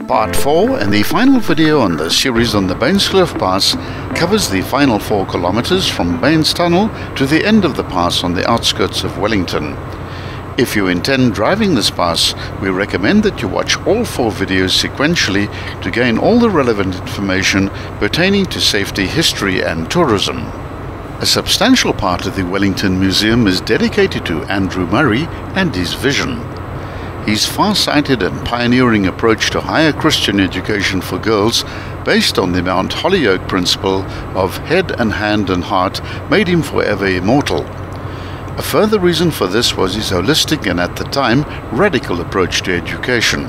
Part 4 and the final video on the series on the Kloof Pass covers the final 4 kilometers from Bain's tunnel to the end of the pass on the outskirts of Wellington. If you intend driving this pass, we recommend that you watch all 4 videos sequentially to gain all the relevant information pertaining to safety, history and tourism. A substantial part of the Wellington Museum is dedicated to Andrew Murray and his vision. His far-sighted and pioneering approach to higher Christian education for girls, based on the Mount Holyoke principle of head and hand and heart, made him forever immortal. A further reason for this was his holistic and, at the time, radical approach to education.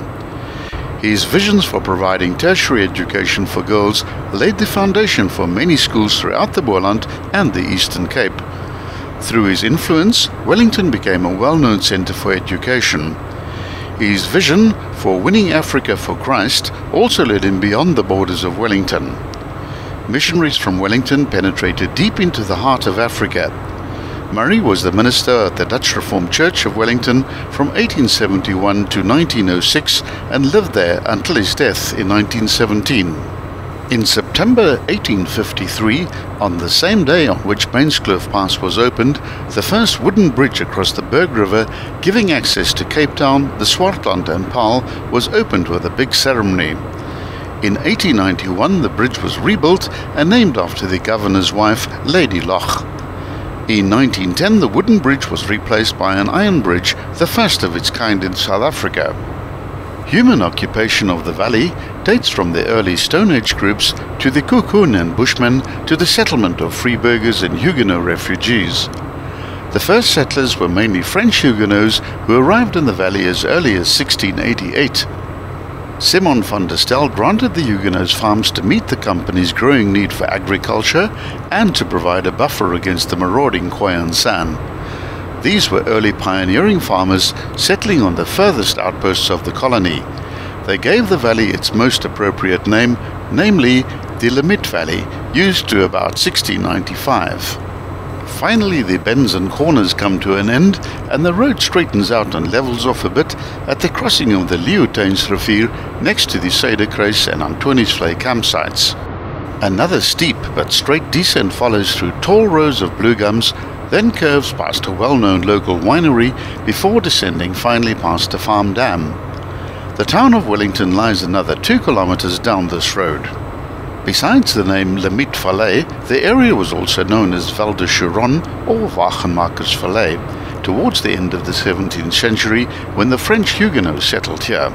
His visions for providing tertiary education for girls laid the foundation for many schools throughout the Boland and the Eastern Cape. Through his influence, Wellington became a well-known centre for education. His vision for winning Africa for Christ also led him beyond the borders of Wellington. Missionaries from Wellington penetrated deep into the heart of Africa. Murray was the minister at the Dutch Reformed Church of Wellington from 1871 to 1906 and lived there until his death in 1917. In September 1853, on the same day on which Bain's Kloof Pass was opened, the first wooden bridge across the Berg River, giving access to Cape Town, the Swartland and Paarl, was opened with a big ceremony. In 1891, the bridge was rebuilt and named after the governor's wife, Lady Loch. In 1910, the wooden bridge was replaced by an iron bridge, the first of its kind in South Africa. Human occupation of the valley dates from the early Stone Age groups to the Cocoon and Bushmen to the settlement of Freeburgers and Huguenot refugees. The first settlers were mainly French Huguenots who arrived in the valley as early as 1688. Simon van der Stel granted the Huguenots farms to meet the company's growing need for agriculture and to provide a buffer against the marauding Khoisan San. These were early pioneering farmers settling on the furthest outposts of the colony. They gave the valley its most appropriate name, namely the Limit Valley, used to about 1695. Finally, the bends and corners come to an end and the road straightens out and levels off a bit at the crossing of the Leeuwtuinsrivier next to the Suiderkruis and Antoniusvlei campsites. Another steep but straight descent follows through tall rows of blue gums, then curves past a well-known local winery before descending finally past a farm dam. The town of Wellington lies another 2 kilometers down this road. Besides the name Limit Valley, the area was also known as Val de Chiron or Wagenmakers Valley, towards the end of the 17th century when the French Huguenots settled here.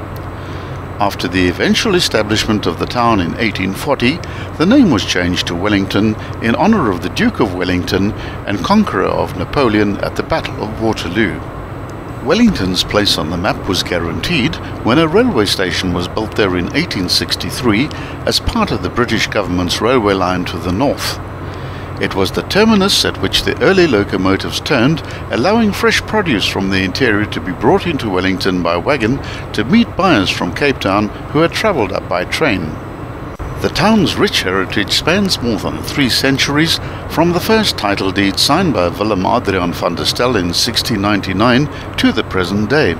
After the eventual establishment of the town in 1840, the name was changed to Wellington in honor of the Duke of Wellington and conqueror of Napoleon at the Battle of Waterloo. Wellington's place on the map was guaranteed when a railway station was built there in 1863 as part of the British government's railway line to the north. It was the terminus at which the early locomotives turned, allowing fresh produce from the interior to be brought into Wellington by wagon to meet buyers from Cape Town who had travelled up by train. The town's rich heritage spans more than 3 centuries, from the first title deed signed by Willem Adriaan van der Stel in 1699 to the present day.